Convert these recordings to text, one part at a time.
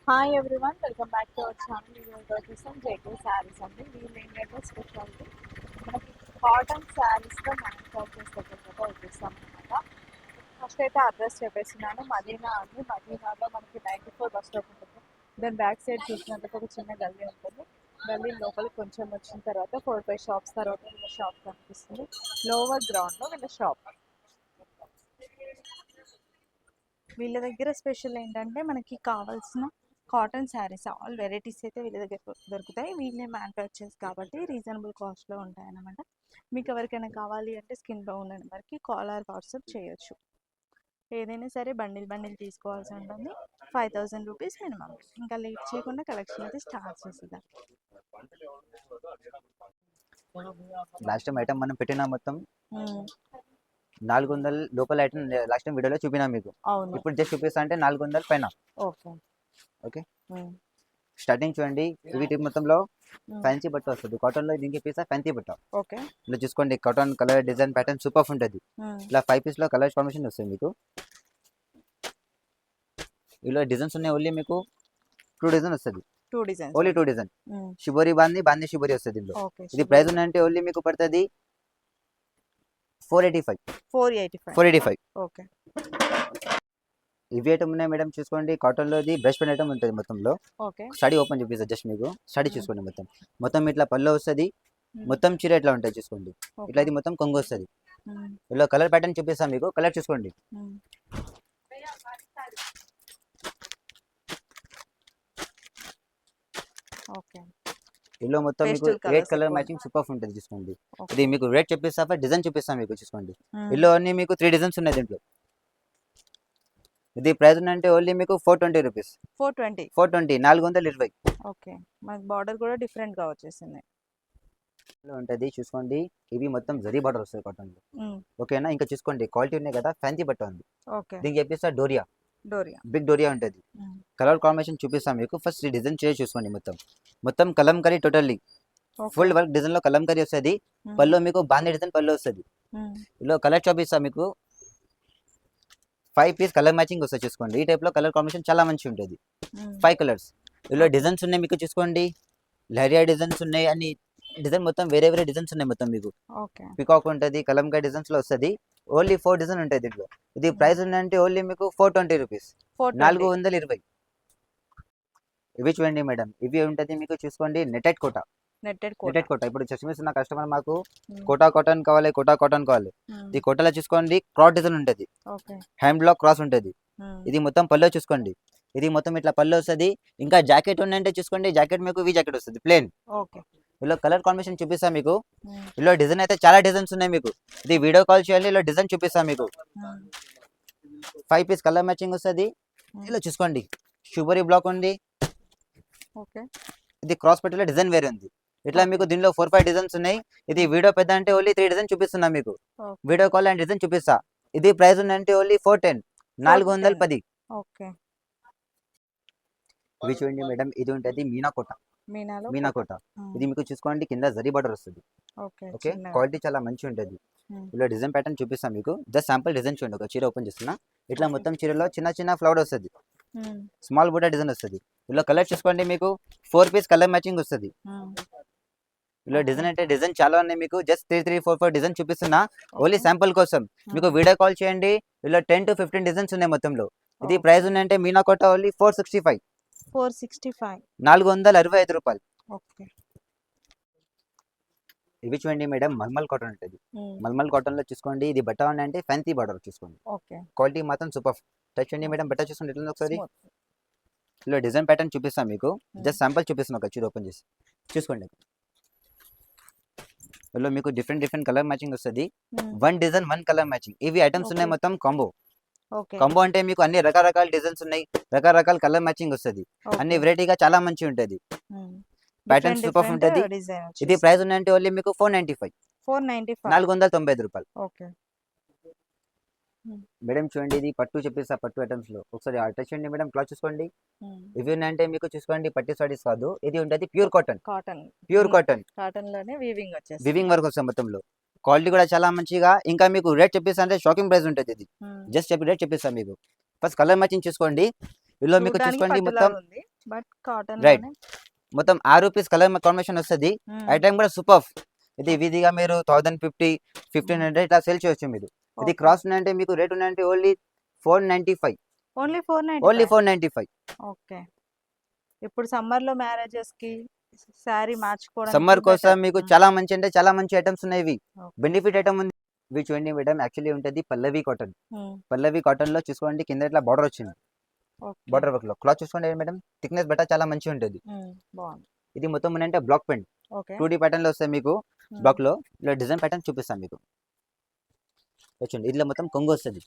Hi everyone, welcome back to our channel. ఈరోజు వచ్చేసాం జైపూర్ శారీస్ అండి. వీళ్ళు ఏంటంటే స్పెషాలిటీ మనకి కాటన్ శారీస్తో మ్యానుఫ్యాక్చర్స్ దగ్గర వచ్చేస్తాం అనమాట. ఫస్ట్ అయితే అడ్రస్ చెప్పేసినాను. మదీనా అండి. మదీనాలో మనకి 94 బస్ స్టాప్ ఉంటుంది. దాని బ్యాక్ సైడ్ చూసినట్లయితే ఒక చిన్న గల్లీ ఉంటుంది. గల్లీ లోపలికి కొంచెం వచ్చిన తర్వాత 4-5 షాప్స్ తర్వాత వీళ్ళ షాప్ కనిపిస్తుంది. లోవర్ గ్రౌండ్లో వీళ్ళ షాప్. వీళ్ళ దగ్గర స్పెషల్ ఏంటంటే మనకి కావాల్సిన కాటన్ శారీస్ ఆల్ వెరైటీస్ అయితే వీళ్ళ దగ్గర దొరుకుతాయి. వీళ్ళే మ్యానుఫ్యాక్చర్స్ కాబట్టి రీజనబుల్ కాస్ట్లో ఉంటాయి అన్నమాట. మీకు ఎవరికైనా కావాలి అంటే స్క్రీన్లో ఉన్న నెంబర్కి కాల్ ఆర్ వాట్సాప్ చేయొచ్చు. ఏదైనా సరే బండిల్ తీసుకోవాల్సి ఉంటుంది. 5000 రూపీస్ మినిమం. ఇంకా లేట్ చేయకుండా కలెక్షన్ అయితే స్టార్ట్ చేసేద్దాం. లాస్ట్ టైం ఐటమ్ మనం పెట్టిన మొత్తం 400 లోపల ఐటమ్ లాస్ట్ టైం వీడియోలో చూపినా మీకు. ఇప్పుడు జస్ట్ చూపిస్తా అంటే 400 పైన. ఓకే స్టార్టింగ్ చూడండి. వీటి మొత్తంలో ఫ్యాన్సీ బట్ట వస్తుంది. కాటన్ లో దీనికి పీస్ ఫ్యాన్సీ బట్ట. ఇలా చూసుకోండి. Cotton colour design pattern super ఉంటుంది. ఇలా 5 పీస్ లో కలర్ కాంబినేషన్ వస్తుంది మీకు. ఇలా డిజైన్స్ ఉన్నాయి. ఓన్లీ మీకు 2 డిజైన్ వస్తుంది. Only 2 design. షిబోరి బాంది షిబోరి వస్తుంది ఇందులో. ఇది ప్రైస్ ఉన్నాయంటే ఓన్లీ మీకు పడుతుంది 485. ఓకే. ఇవి ఐటమ్ ఉన్నాయి మేడం. చూసుకోండి. కాటన్ లో ఇది బ్రష్ పెన్ ఐటమ్ ఉంటుంది మొత్తంలో. స్టడీ ఓపెన్ చూపిస్తా జస్ట్ మీకు. స్టడీ చూసుకోండి. మొత్తం ఇట్లా పళ్ళు వస్తుంది. మొత్తం చీర ఇట్లా ఉంటాయి చూసుకోండి. ఇట్లా ఇది మొత్తం కొంగు వస్తుంది. ఇలా కలర్ ప్యాటర్న్ చూపిస్తాను మీకు. కలర్ చూసుకోండి. ఇలా మొత్తం మీకు 8 కలర్ మ్యాచింగ్ సూపర్ ఉంటుంది చూసుకోండి. ఇది మీకు రేట్ చూపిస్తా, డిజైన్ చూపిస్తాను మీకు చూసుకోండి. ఇలా అన్ని మీకు 3 డిజైన్స్ ఉన్నాయి దీంట్లో. ఇది ప్రైస్ అంటే ఓన్లీ మీకు 420 రూపీస్. 420. ఓకే. మనకి బార్డర్ కూడా డిఫరెంట్ గా వచ్చేసింది. ఉంటది చూసుకోండి. ఇవి మొత్తం జరీ బార్డర్ వస్తుంది కాటన్ లో. ఓకేనా. ఇంకా చూసుకోండి క్వాలిటీ ఉన్నాయి కదా. ఫ్యాన్సీ బట్ట ఉంది. దీనికి చెప్పిస్తా డోరియా. బిగ్ డోరియా ఉంటుంది. కలర్ కాంబినేషన్ చూపిస్తాం మీకు. ఫస్ట్ డిజైన్ చేసి చూసుకోండి. మొత్తం kalamkari totally full work design లో కలంకరీ వస్తుంది. పళ్ళు మీకు బాందీ డిజైన్ పళ్ళు వస్తుంది. ఇలా కలర్ చూపిస్తా మీకు. 5 పీస్ కలర్ మ్యాచింగ్ వస్తుంది చూసుకోండి. ఈ టైప్ లో కలర్ కాంబినేషన్ చాలా మంచి ఉంటుంది. 5 కలర్స్. ఇలా డిజైన్స్ ఉన్నాయి మీకు చూసుకోండి. లహరియా డిజైన్స్ ఉన్నాయి. అన్ని డిజైన్ మొత్తం వేరే డిజైన్స్ ఉన్నాయి మొత్తం మీకు. పికాక్ ఉంటుంది. కలంకారీ డిజైన్స్ లో వస్తుంది. ఓన్లీ 4 డిజైన్ ఉంటాయి దీంట్లో. ఇది ప్రైస్ ఉందంటే ఓన్లీ మీకు 420 రూపీస్. 420. ఇవి చూడండి మేడం. ఇవి ఉంటుంది మీకు చూసుకోండి. నెటెడ్ కోటా. ఇప్పుడు చూపిస్తున్న కస్టమర్ మాకు కోటా కాటన్ కావాలి. ఈ కోటాలో చూసుకోండి. క్రాస్ డిజైన్ ఉంటుంది. హ్యాండ్ బ్లాక్ క్రాస్ ఉంటుంది. ఇది మొత్తం పళ్ళు చూసుకోండి. ఇది మొత్తం ఇట్లా పళ్ళు వస్తుంది. ఇంకా జాకెట్ ఉందంటే చూసుకోండి. జాకెట్ మీకు వి జాకెట్ వస్తుంది ప్లేన్. ఇలా కలర్ కాంబినేషన్ చూపిస్తా మీకు. ఇలా డిజైన్ అయితే చాలా డిజైన్స్ ఉన్నాయి మీకు. ఇది వీడియో కాల్ చేయాలి. ఇలా డిజైన్ చూపిస్తా మీకు. 5 పీస్ కలర్ మ్యాచింగ్ వస్తుంది. ఇలా చూసుకోండి. షుబరీ బ్లాక్ ఉంది. ఇది క్రాస్ పెట్టిలో డిజైన్ వేరే ఉంది. ఇట్లా మీకు దీనిలో 4-5 డిజైన్స్ ఉన్నాయి. ఇది వీడియో పెద్ద అంటే ఓన్లీ 3 డిజైన్ చూపిస్తున్నా మీకు. వీడియో కాల్ అండ్ డిజైన్ చూపిస్తా. ఇది ప్రైస్ ఉందంటే ఓన్లీ 410. 410. ఇవి చూడండి మేడం. ఇది ఉంటుంది మీనా కోట. ఇది మీకు చూసుకోండి. కింద జరీ బార్డర్ వస్తుంది. ఓకే. క్వాలిటీ చాలా మంచి ఉంటుంది. ఇలా డిజైన్ ప్యాటర్న్ చూపిస్తాం మీకు. జస్ట్ శాంపుల్ డిజైన్ చూడండి. ఒక చీర ఓపెన్ చేస్తున్నా. ఇట్లా మొత్తం చీరలో చిన్న ఫ్లవర్ వస్తుంది. స్మాల్ బూటా డిజైన్ వస్తుంది. ఇలా కలర్ చూసుకోండి. మీకు 4 పీస్ కలర్ మ్యాచింగ్ వస్తుంది. ఇలా డిజైన్ అంటే డిజైన్ చాలా ఉన్నాయి మీకు. జస్ట్ 3-4 డిజైన్ చూపిస్తున్నా ఓన్లీ శాంపుల్ కోసం. మీకు వీడియో కాల్ చేయండి. ఇలా 10 to 15 డిజైన్స్ ఉన్నాయి మొత్తంలో. ఇది ప్రైస్ ఉందంటే మీనా కోట ఓన్లీ 465. 465 రూపాయలు. ఇవి చూడండి మేడం. మల్మల్ కాటన్ ఉంటుంది. మల్మల్ కాటన్ లో చూసుకోండి. ఇది బట్ట అంటే ఫ్యాన్సీ బార్డర్ చూసుకోండి. క్వాలిటీ మాత్రం సూపర్. టచ్ చేయండి మేడం. బట్ట చూసుకోండి. ఎట్లా ఒకసారి ఇలా డిజైన్ ప్యాటర్న్ చూపిస్తాం మీకు. జస్ట్ శాంపుల్ చూపిస్తున్నా. ఒక చీర ఓపెన్ చేసి చూసుకోండి. ఇలా మీకు డిఫరెంట్ కలర్ మ్యాచింగ్ వస్తుంది. 1 డిజైన్ 1 కలర్ మ్యాచింగ్. ఇవి ఐటమ్స్ ఉన్నాయి మొత్తం కాంబో అంటే మీకు అన్ని రకరకాల డిజైన్స్ ఉన్నాయి. రకరకాల కలర్ మ్యాచింగ్ వస్తుంది. అన్ని వెరైటీగా చాలా మంచి ఉంటుంది. ప్యాటర్న్ సూపర్ ఉంటుంది. ఇది ప్రైస్ ఉందంటే ఓన్లీ మీకు 495. 495 రూపాయలు. మేడం చూడండి. ఇది పట్టు చెప్పేస్తా. పట్టు ఐటమ్స్ లో ఒకసారి టచ్ చేయండి మేడం. క్లాత్ చూసుకోండి. ఇవి అంటే మీకు చూసుకోండి. పట్టి సారీస్ కాదు. ఇది ఉంటుంది ప్యూర్ కాటన్. వీవింగ్ వర్క్ వస్తుంది మొత్తంలో. క్వాలిటీ కూడా చాలా మంచిగా. ఇంకా మీకు రేట్ చెప్పేస్తా అంటే షాకింగ్ ప్రైస్ ఉంటుంది. ఇది జస్ట్ రేట్ చెప్పేస్తా మీకు. ఫస్ట్ కలర్ మ్యాచింగ్ చూసుకోండి. ఇలా మీకు చూసుకోండి. మొత్తం బట్ కాటన్ రైట్. మొత్తం 6 రూపీస్ కలర్ కాంబినేషన్ వస్తుంది. ఐటమ్ కూడా సూపర్. ఇది విధిగా మీరు 1050, 1500 ఇట్లా సేల్ చేయొచ్చు మీరు. ఇది క్రాస్ ఉన్నాయంటే మీకు రేట్ ఉన్నాయంటే ఓన్లీ 495. Only only 495. 495. ఓకే. ఇప్పుడు సమ్మర్ లో మ్యారేజెస్ కి శారీ మార్చుకోవడానికి సమ్మర్ కోసం better. మీకు చాలా మంచి అంటే చాలా మంచి ఐటమ్స్ ఉన్నాయి ఇవి. Okay. బెనిఫిట్ ఐటమ్ ఉంది. ఇవి చూడండి మేడం, యాక్చువల్లీ ఉంటుంది పల్లవి కాటన్. Hmm. పల్లవి కాటన్ లో చూసుకోండి కింద ఇట్లా బార్డర్ వచ్చింది. Okay. బార్డర్ వర్క్ లో క్లాత్ చూసుకోండి మేడం, థిక్నెస్ బట్ట చాలా మంచిగా ఉంటుంది. బాగుంది. ఇది మొత్తం అంటే black print okay. 2D pattern లో వస్తాయి మీకు. బ్లాక్ లో ఇలా డిజైన్ ప్యాటర్న్ చూపిస్తాను మీకు. చూడండి ఇట్లా మొత్తం కొంగు వస్తుంది.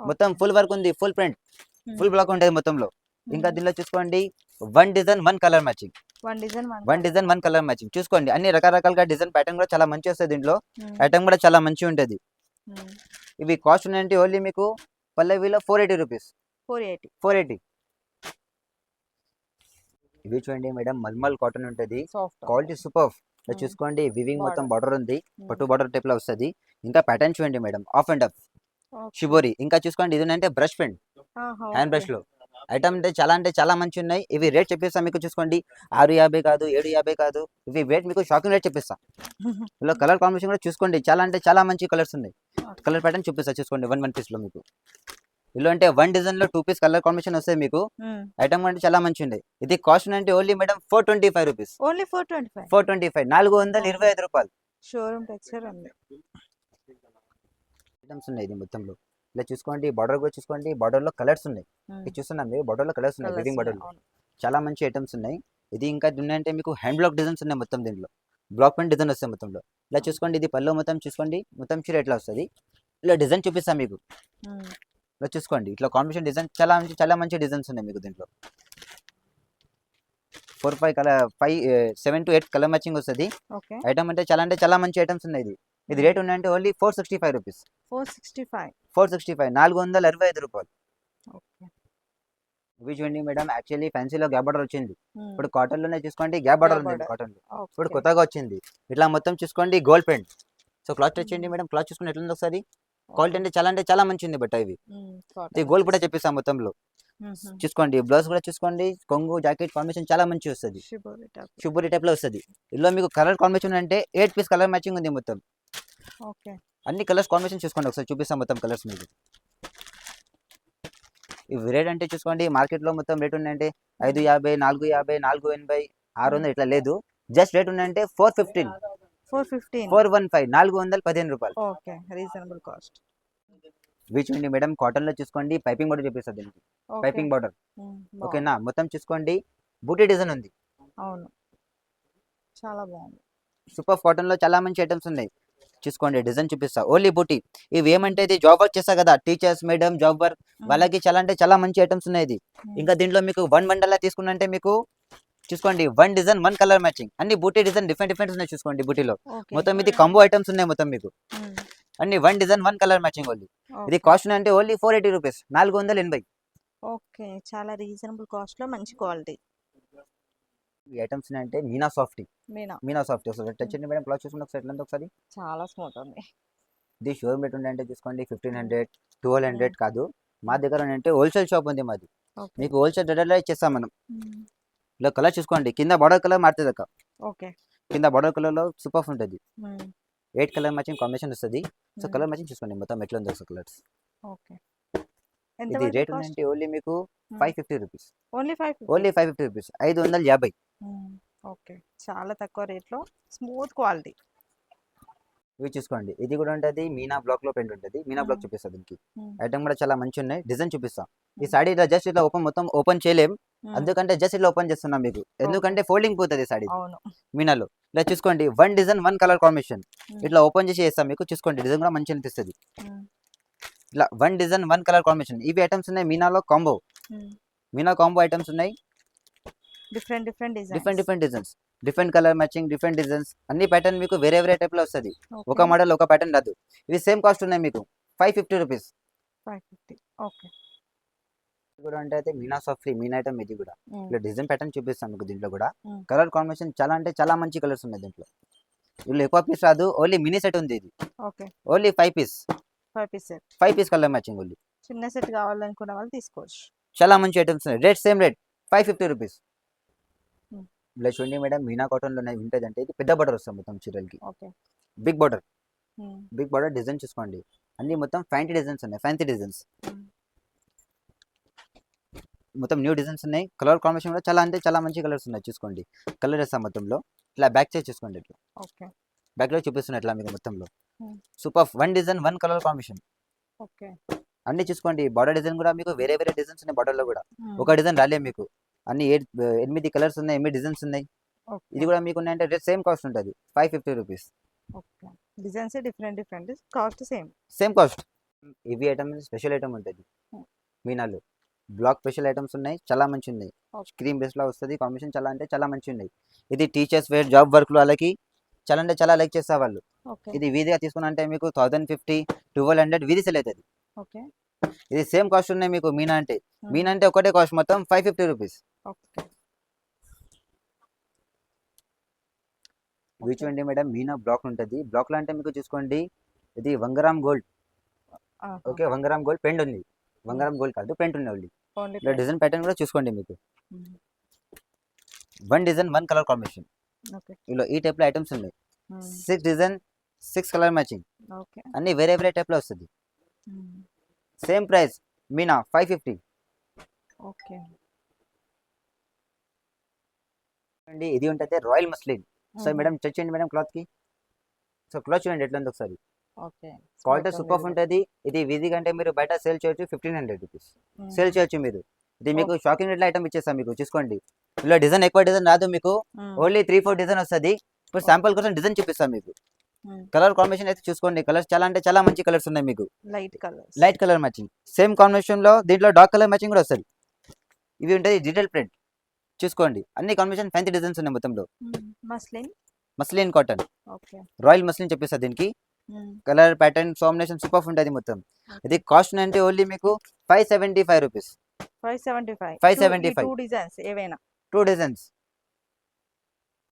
మొత్తం ఫుల్ వర్క్ ఉంది, ఫుల్ ప్రింట్, ఫుల్ బ్లాక్ ఉంటుంది మొత్తంలో. ఇంకా దీనిలో చూసుకోండి 1 design 1 colour matching. 1 design 1 design 1 colour matching చూసుకోండి. అన్ని రకరకాలుగా డిజైన్ ప్యాటర్న్ కూడా చాలా మంచి వస్తుంది దీంట్లో. ఐటమ్ కూడా చాలా మంచిగా ఉంటుంది. ఇవి కాస్ట్ ఉన్నాయంటే ఓన్లీ మీకు పల్లవిలో 480 రూపీస్. 480. ఇవి చూడండి మేడం, మల్మల్ కాటన్ ఉంటుంది, క్వాలిటీ సూపర్. ఇలా చూసుకోండి వివింగ్ మొత్తం బార్డర్ ఉంది, పట్టు బార్డర్ టైప్ లో వస్తుంది. ఇంకా ప్యాటర్న్ చూడండి madam, of and of shibori. ఇంకా చూసుకోండి ఇది అంటే బ్రష్ పెన్, హ్యాండ్ బ్రష్ లో ఐటమ్ అంటే చాలా మంచి ఉన్నాయి. ఇవి రేట్ చెప్పిస్తాం మీకు. చూసుకోండి 650 కాదు, 750 కాదు. ఇవి రేట్ మీకు షాకింగ్ రేట్ చెప్పిస్తాం. ఇలా కలర్ కాంబినేషన్ కూడా చూసుకోండి, చాలా మంచి కలర్స్ ఉన్నాయి. కలర్ ప్యాటర్న్ చూపిస్తా చూసుకోండి. 1 పీస్ లో మీకు ఇలా అంటే 1 డిజైన్ లో 2 పీస్ కలర్ కాంబినేషన్ వస్తాయి మీకు. ఐటమ్ అంటే చాలా మంచి ఉంది. ఇది కాస్ట్ అంటే ఓన్లీ మేడం 425 రూపీస్. ఓన్లీ 425. 425 రూపాయలు. షోరూమ్ టెక్స్చర్ ఉంది. ఐటమ్స్ ఉన్నాయి ఇది మొత్తంలో. ఇలా చూసుకోండి బార్డర్ కూడా చూసుకోండి, బార్డర్ లో కలర్స్ ఉన్నాయి. ఇది చూస్తున్నాం మీరు, బార్డర్ లో కలర్స్ ఉన్నాయి, వివింగ్ బార్డర్ లో చాలా మంచి ఐటమ్స్ ఉన్నాయి. ఇది ఇంకా ఉన్నాయంటే మీకు హ్యాండ్ బ్లాక్ డిజైన్స్ ఉన్నాయి మొత్తం దీంట్లో. బ్లాక్ ప్రింట్ డిజైన్ వస్తాయి మొత్తంలో. ఇలా చూసుకోండి ఇది పళ్ళు మొత్తం చూసుకోండి, మొత్తం చీర ఎట్లా వస్తుంది. ఇలా డిజైన్ చూపిస్తాం మీకు. ఇలా చూసుకోండి ఇట్లా కాంబినేషన్ డిజైన్ చాలా మంచి డిజైన్స్ ఉన్నాయి మీకు దీంట్లో. 4-5 కలర్ 7 to 8 కలర్ మ్యాచింగ్ వస్తుంది. ఐటమ్ అంటే చాలా మంచి ఐటమ్స్ ఉన్నాయి. ఇది రేట్ ఉన్నాయంటే ఓన్లీ 465 రూపీస్. 465 465 రూపాయలు. ఇవి చూడండి మేడం, యాక్చువల్లీ ఫ్యాన్సీలో గ్యాప్ బార్డర్ వచ్చింది. ఇప్పుడు కాటన్ లోనే చూసుకోండి గ్యాప్ బార్డర్ ఉంది కాటన్ లో. ఇప్పుడు కొత్తగా వచ్చింది. ఇట్లా మొత్తం చూసుకోండి గోల్డ్ ప్రింట్. సో క్లాత్ వచ్చేయండి మేడం, క్లాత్ చూసుకుని ఎట్లా ఒకసారి. క్వాలిటీ అంటే చాలా మంచి ఉంది బట్ ఇవి. ఇది గోల్డ్ కూడా చెప్పిస్తాం మొత్తంలో. చూసుకోండి బ్లౌజ్ కూడా చూసుకోండి, కొంగు జాకెట్ కాంబినేషన్ చాలా మంచి వస్తుంది. షుబూరి టైప్ లో వస్తుంది. ఇందులో మీకు కలర్ కాంబినేషన్ అంటే 8 పీస్ కలర్ మ్యాచింగ్ ఉంది మొత్తం. అన్ని కలర్స్ కాంబినేషన్ చూసుకోండి ఒకసారి, చూపిస్తాం మొత్తం కలర్స్ మీకు. ఇవి రేట్ అంటే చూసుకోండి మార్కెట్ లో మొత్తం రేట్ ఉన్నాయంటే 550, 450, 480, 600 ఇట్లా లేదు. జస్ట్ రేట్ ఉన్నాయంటే 415, 415, 415 రూపాయలు. Okay, reasonable cost. ఇవి చూడండి మేడం, కాటన్ లో చూసుకోండి పైపింగ్ బార్డర్ చూపిస్తుంది దీనికి. పైపింగ్ బార్డర్ ఓకేనా. మొత్తం చూసుకోండి బూటీ డిజైన్ ఉంది. అవును, చాలా బాగుంది. సూపర్ కాటన్ లో చాలా మంచి ఐటమ్స్ ఉన్నాయి. చూసుకోండి డిజైన్ చూపిస్తా, ఓన్లీ బూటీ. ఇవి ఏమంటే ఇది జాబ్ వర్క్ చేస్తా కదా, టీచర్స్ మేడం జాబ్ వర్క్ వాళ్ళకి చాలా మంచి ఐటమ్స్ ఉన్నాయి ఇది. ఇంకా దీంట్లో మీకు 1 బండల్ తీసుకున్నంటే మీకు చూసుకోండి 1 డిజైన్ 1 కలర్ మ్యాచింగ్. అన్ని బూటీ డిజైన్ డిఫరెంట్ ఉన్నాయి చూసుకోండి బూటీలో. మొత్తం ఇది కాంబో ఐటమ్స్ ఉన్నాయి మొత్తం మీకు. అన్ని 1 డిజైన్ 1 కలర్ మ్యాచింగ్ ఓన్లీ. ఇది కాస్ట్ అంటే ఓన్లీ 480 రూపీస్, 480. ఓకే, చాలా రీజనబుల్ కాస్ట్ లో మంచి క్వాలిటీ. ఈ ఐటమ్స్ అంటే మీనా సాఫ్ట్ వస్తుంది. టచ్ చేయండి మేడం, క్లాత్ చూసుకుని ఒకసారి ఎట్లా ఒకసారి. చాలా స్మూత్ ఉంది. ఇది షోరూమ్ రేట్ ఉండే అంటే చూసుకోండి 1500, 1200 కాదు. మా దగ్గర అంటే హోల్సేల్ షాప్ ఉంది మాది. మీకు హోల్సేల్ రేట్లో ఇచ్చేస్తాం మనం. ఇలా కలర్ చూసుకోండి, కింద బార్డర్ కలర్ మారుతుంది అక్క. కింద బార్డర్ కలర్ లో సూపర్ ఉంటుంది. 8 కలర్ మ్యాచింగ్ కాంబినేషన్ వస్తుంది. సో కలర్ మ్యాచింగ్ చూసుకోండి మొత్తం ఎట్లా ఉందో కలర్స్. ఇది రేట్ ఉందంటే ఓన్లీ మీకు 550 రూపీస్. Only 550 rupees, 550. ఓకే, చాలా తక్కువ రేట్ లో స్మూత్ క్వాలిటీ. ఇవి చూసుకోండి, ఇది కూడా ఉంటుంది మీనా బ్లాక్ లో ప్రింట్ ఉంటుంది. మీనా బ్లాక్ చూపిస్తా దీనికి. ఐటమ్ కూడా చాలా మంచి ఉన్నాయి, డిజైన్ చూపిస్తా. ఈ సాడీ ఇట్లా జస్ట్ ఇట్లా మొత్తం ఓపెన్ చేయలేం, అందుకంటే జస్ట్ ఇట్లా ఓపెన్ చేస్తున్నాం మీకు. ఎందుకంటే ఫోల్డింగ్ పోతుంది సాడీ మీనాలో. ఇలా చూసుకోండి 1 డిజైన్ 1 కలర్ కాంబినేషన్. ఇట్లా ఓపెన్ చేసి చేస్తాం మీకు. చూసుకోండి డిజైన్ కూడా మంచిగా అనిపిస్తుంది. ఇలా 1 డిజైన్ 1 కలర్ కాంబినేషన్. ఇవి ఐటమ్స్ ఉన్నాయి మీనాలో కాంబో. మీనా కాంబో ఐటమ్స్ ఉన్నాయి. Different designs, different colour matching, different designs. అన్ని ప్యాటర్న్ మీకు వేరే టైప్ లో వస్తుంది. ఒక మోడల్ ఒక ప్యాటర్న్ రాదు. ఇవి సేమ్ కాస్ట్ ఉన్నాయి మీకు 550 రూపీస్. ఓకే, కూడా అంటే అయితే మీనా సాఫ్ట్ మీనా ఐటమ్. ఇది కూడా ఇలా డిజైన్ ప్యాటర్న్ చూపిస్తాను మీకు. దీంట్లో కూడా కలర్ కాంబినేషన్ చాలా మంచి కలర్స్ ఉన్నాయి దీంట్లో. వీళ్ళు ఎక్కువ పీస్ రాదు, ఓన్లీ మినీ సెట్ ఉంది ఇది. Only 5 piece colour matching. Only చిన్న సెట్ కావాలనుకున్న వాళ్ళు తీసుకోవచ్చు. చాలా మంచి ఐటమ్స్ ఉన్నాయి. Rate same rate 550 rupees. ఇలా చూడండి మేడం, మీనా కాటన్ లో ఉంటుంది అంటే ఇది పెద్ద బార్డర్ వస్తుంది మొత్తం చీరలకి. ఓకే. బిగ్ బార్డర్ డిజైన్ చూసుకోండి. అన్ని మొత్తం ఫ్యాన్సీ డిజైన్స్ ఉన్నాయి, ఫ్యాన్సీ డిజైన్స్ మొత్తం న్యూ డిజైన్స్ ఉన్నాయి. కలర్ కాంబినేషన్ కూడా చాలా అంటే చాలా మంచి కలర్స్ ఉన్నాయి. చూసుకోండి, కలర్ వేస్తాం మొత్తంలో. ఇట్లా బ్యాక్ సైడ్ చూసుకోండి, ఇట్లా ఓకే. బ్యాక్ లో చూపిస్తున్నా ఇట్లా మీకు మొత్తంలో. Hmm. Super, one design one colour combination. Okay. అన్ని చూసుకోండి. బార్డర్ డిజైన్ కూడా మీకు వేరే వేరే డిజైన్స్ ఉన్నాయి బార్డర్ లో కూడా. ఒక డిజైన్ రాలే మీకు, అన్ని 8 కలర్స్ ఉన్నాయి, 8 డిజైన్స్ ఉన్నాయి. ఇది కూడా మీకు ఉన్నాయంటే సేమ్ కాస్ట్ ఉంటుంది, 550 rupees. Okay. Designs different cost same cost. ఇవి ఐటమ్ స్పెషల్ ఐటమ్ ఉంటుంది మీనాలు. బ్లాక్ స్పెషల్ ఐటమ్స్ ఉన్నాయి, చాలా మంచి ఉన్నాయి. క్రీమ్ బేస్ లో వస్తుంది కాంబినేషన్, చాలా అంటే చాలా మంచి ఉన్నాయి. ఇది టీచర్స్ వేర్, జాబ్ వర్క్ లో వాళ్ళకి చాలా అంటే చాలా లైక్ చేస్తారు వాళ్ళు. ఇది వీధిగా తీసుకున్నంటే మీకు 1050 1200 వీధి సెల్ అవుతుంది. ఇది సేమ్ కాస్ట్ ఉన్నాయి మీకు. మీనా అంటే ఒకటే కాస్ట్ మొత్తం 550 రూపీస్. ఇవి చూడండి మేడం, మీనా బ్లాక్ ఉంటుంది. బ్లాక్ లో అంటే మీకు చూసుకోండి, ఇది 1 gram gold. Okay, 1 gram gold pend ఉంది. 1 గ్రామ్ గోల్డ్ కాదు, పెంట్ ఉంది. ఇలా డిజైన్ ప్యాటర్న్ కూడా చూసుకోండి మీకు. One design one colour combination. ఇలా ఈ టైప్ లో ఐటమ్స్ ఉన్నాయి. 6 డిజైన్ 6 కలర్ మ్యాచింగ్. అన్ని వేరే వేరే టైప్ లో వస్తుంది. Same price Meena 550. ఓకే అండి. ఇది ఉంటుంది royal muslin. So madam check చేయండి మేడం క్లాత్ కి. సో క్లాత్ చూడండి ఎట్లా ఉంది ఒకసారి. ఓకే. క్వాలిటీ సూపర్ ఉంటుంది. ఇది వీధి కంటే మీరు బయట సేల్ చేయొచ్చు 1500 రూపీస్ సేల్ చేయొచ్చు మీరు. ఇది మీకు షాకింగ్ రేట్ ఐటమ్ ఇచ్చేస్తాం మీకు. చూసుకోండి, ఇలా డిజైన్ ఎక్కువ డిజైన్ రాదు మీకు, ఓన్లీ 3-4 డిజైన్ వస్తుంది. ఇప్పుడు శాంపుల్ కోసం డిజైన్ చూపిస్తాం మీకు. కలర్ కాంబినేషన్ అయితే చూసుకోండి, కలర్స్ చాలా అంటే చాలా మంచి కలర్స్ ఉన్నాయి మీకు. Light colour matching, same combination లో దీంట్లో డార్క్ కలర్ మ్యాచింగ్ కూడా వస్తుంది. ఇవి ఉంటుంది డిజిటల్ ప్రింట్. చూసుకోండి, అన్ని కాంబినేషన్ ఫ్యాన్సీ డిజైన్స్ ఉన్నాయి మొత్తంలో. మస్లిన్ కాటన్, రాయల్ మస్లిన్ చెప్పేస్తారు దీనికి. కలర్ ప్యాటర్న్ కాంబినేషన్ సూపర్ ఉంటుంది మొత్తం. ఇది కాస్ట్ అంటే ఓన్లీ మీకు 575 రూపీస్. 575. 2 డిజైన్స్